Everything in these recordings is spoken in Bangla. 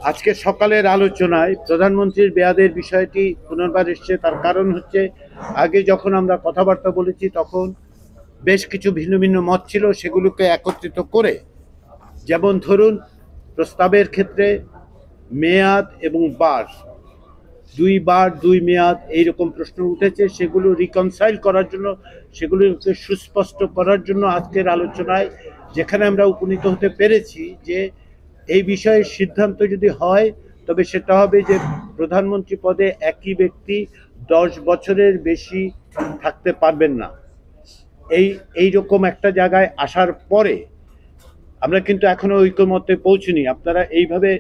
আজকে সকালের আলোচনায় প্রধানমন্ত্রীর মেয়াদের বিষয়টি পুনর্বার এসছে। তার কারণ হচ্ছে, আগে যখন আমরা কথাবার্তা বলেছি তখন বেশ কিছু ভিন্ন ভিন্ন মত ছিল, সেগুলোকে একত্রিত করে, যেমন ধরুন প্রস্তাবের ক্ষেত্রে মেয়াদ এবং দুই মেয়াদ এইরকম প্রশ্ন উঠেছে, সেগুলো রিকনসাইল করার জন্য, সেগুলোকে সুস্পষ্ট করার জন্য আজকের আলোচনায় যেখানে আমরা উপনীত হতে পেরেছি যে এই বিষয়ে সিদ্ধান্ত যদি হয় তবে সেটা হবে যে প্রধানমন্ত্রী পদে একই ব্যক্তি 10 বছরের বেশি থাকতে পারবেন না। এইরকম একটা জায়গায় আসার পরে আমরা কিন্তু এখনো ঐকমত্যে পৌঁছিনি। আপনারা এইভাবে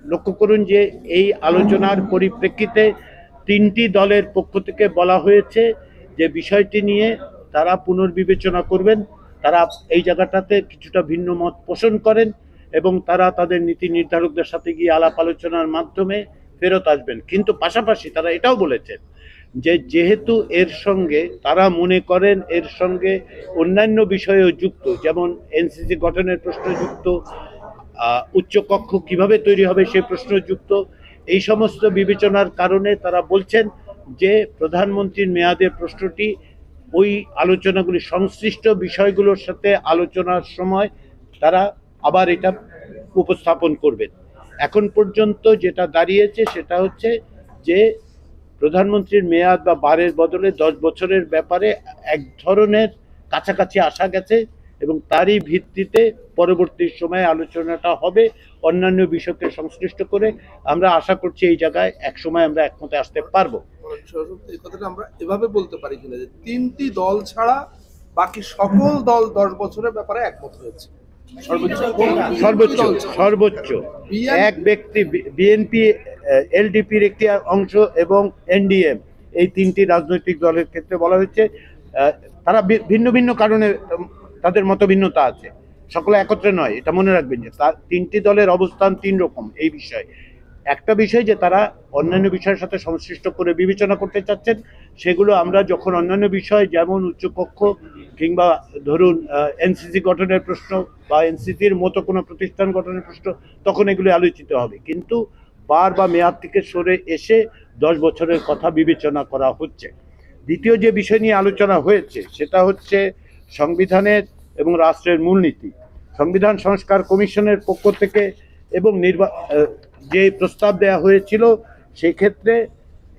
লক্ষ্য করুন যে এই আলোচনার পরিপ্রেক্ষিতে 3টি দলের পক্ষ থেকে বলা হয়েছে যে বিষয়টি নিয়ে তারা পুনর্বিবেচনা করবেন, তারা এই জায়গাটাতে কিছুটা ভিন্ন মত পোষণ করেন এবং তারা তাদের নীতি নির্ধারকদের সাথে গিয়ে আলাপ আলোচনার মাধ্যমে ফেরত আসবেন। কিন্তু পাশাপাশি তারা এটাও বলেছেন যে যেহেতু এর সঙ্গে তারা মনে করেন এর সঙ্গে অন্যান্য বিষয়ও যুক্ত, যেমন এনসিসি গঠনের প্রশ্ন যুক্ত, উচ্চকক্ষ কিভাবে তৈরি হবে সেই প্রশ্ন যুক্ত, এই সমস্ত বিবেচনার কারণে তারা বলছেন যে প্রধানমন্ত্রীর মেয়াদের প্রশ্নটি ওই আলোচনাগুলি সংশ্লিষ্ট বিষয়গুলোর সাথে আলোচনার সময় তারা আবার এটা উপস্থাপন করবেন। এখন পর্যন্ত যেটা দাঁড়িয়েছে সেটা হচ্ছে যে প্রধানমন্ত্রীর মেয়াদ বা বারের বদলে 10 বছরের ব্যাপারে এক ধরনের কাছাকাছি আসা গেছে এবং তারই ভিত্তিতে পরবর্তী সময়ে আলোচনাটা হবে অন্যান্য বিষয়কে সংশ্লিষ্ট করে। আমরা আশা করছি এই জায়গায় এক সময় আমরা একমতে আসতে পারবো। এই কথাটা আমরা এভাবে বলতে পারি কিনা যে 3টি দল ছাড়া বাকি সকল দল 10 বছরের ব্যাপারে একমত হয়েছে? সর্বোচ্চ এক ব্যক্তি, বিএনপি, এলডিপির একটি অংশ এবং এনডিএম, এই 3টি রাজনৈতিক দলের ক্ষেত্রে বলা হয়েছে তারা ভিন্ন ভিন্ন কারণে তাদের মতভিন্নতা আছে, সকলে একত্রে নয়, এটা মনে রাখবেন যে 3টি দলের অবস্থান 3 রকম এই বিষয়ে। একটা বিষয় যে তারা অন্যান্য বিষয়ের সাথে সংশ্লিষ্ট করে বিবেচনা করতে চাচ্ছেন, সেগুলো আমরা যখন অন্যান্য বিষয় যেমন উচ্চকক্ষ কিংবা ধরুন এনসিসি গঠনের প্রশ্ন বা এনসিসির মতো কোনো প্রতিষ্ঠান গঠনের প্রশ্ন, তখন এগুলো আলোচিত হবে। কিন্তু বার বা মেয়াদ থেকে সরে এসে 10 বছরের কথা বিবেচনা করা হচ্ছে। দ্বিতীয় যে বিষয় নিয়ে আলোচনা হয়েছে সেটা হচ্ছে সংবিধানের এবং রাষ্ট্রের মূলনীতি। সংবিধান সংস্কার কমিশনের পক্ষ থেকে এবং যে প্রস্তাব দেওয়া হয়েছিল সেই ক্ষেত্রে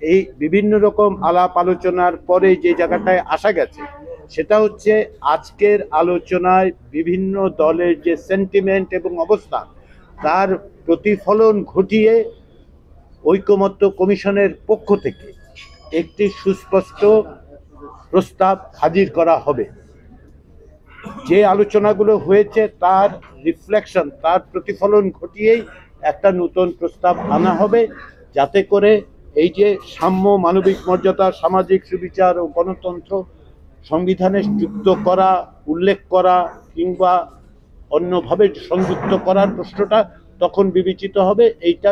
এই বিভিন্ন রকম আলাপ আলোচনার পরে যে জায়গাটায় আসা গেছে সেটা হচ্ছে আজকের আলোচনায় বিভিন্ন দলের যে সেন্টিমেন্ট এবং অবস্থান তার প্রতিফলন ঘটিয়ে ঐকমত্য কমিশনের পক্ষ থেকে একটি সুস্পষ্ট প্রস্তাব হাজির করা হবে। যে আলোচনাগুলো হয়েছে তার রিফ্লেকশন, তার প্রতিফলন ঘটিয়েই একটা নতুন প্রস্তাব আনা হবে, যাতে করে এই যে সাম্য, মানবিক মর্যাদা, সামাজিক সুবিচার ও গণতন্ত্র সংবিধানে যুক্ত করা, উল্লেখ করা কিংবা অন্যভাবে সংযুক্ত করার প্রশ্নটা তখন বিবেচিত হবে। এইটা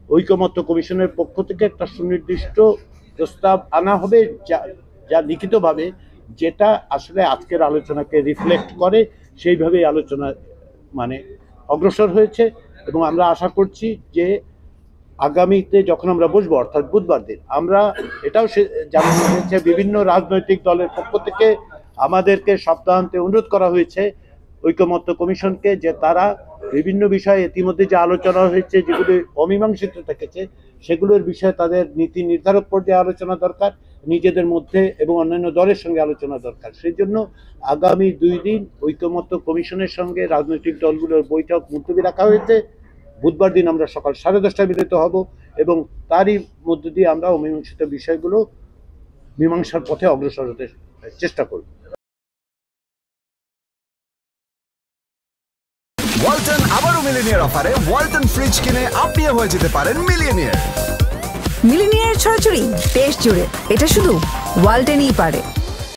ঐকমত্য কমিশনের পক্ষ থেকে একটা সুনির্দিষ্ট প্রস্তাব আনা হবে যা লিখিতভাবে, যেটা আসলে আজকের আলোচনাকে রিফ্লেক্ট করে, সেইভাবেই আলোচনা অগ্রসর হয়েছে। এবং আমরা আশা করছি যে আগামীতে যখন আমরা বসবো, অর্থাৎ বুধবার দিন, আমরা এটাও জানানো হয়েছে বিভিন্ন রাজনৈতিক দলের পক্ষ থেকে আমাদেরকে সপ্তাহান্তে অনুরোধ করা হয়েছে ঐকমত্য কমিশনকে যে তারা বিভিন্ন বিষয়ে ইতিমধ্যে যে আলোচনা হয়েছে, যেগুলি অমীমাংসিত থেকেছে, সেগুলোর বিষয়ে তাদের নীতি নির্ধারক পর্যায়ে আলোচনা দরকার, নিজেদের মধ্যে এবং অন্যান্য দলের সঙ্গে আলোচনা দরকার। সেই জন্য আগামী 2 দিন ঐকমত্য কমিশনের সঙ্গে রাজনৈতিক দলগুলোর বৈঠক মুলতবি রাখা হয়েছে। বুধবার দিন আমরা সকাল 10:30টায় মিলিত হব এবং তারই মধ্য দিয়ে আমরা অমীমাংসিত বিষয়গুলো মীমাংসার পথে অগ্রসর হতে চেষ্টা করব। ওয়ালটন আবারও মিলিনিয়ার অফারে ওয়ালটন ফ্রিজ কিনে আপনিও হয়ে যেতে পারেন মিলিয়নিয়ার। মিলিনিয়ার ছড়াছড়ি দেশ জুড়ে, এটা শুধু ওয়ালটনই পারে।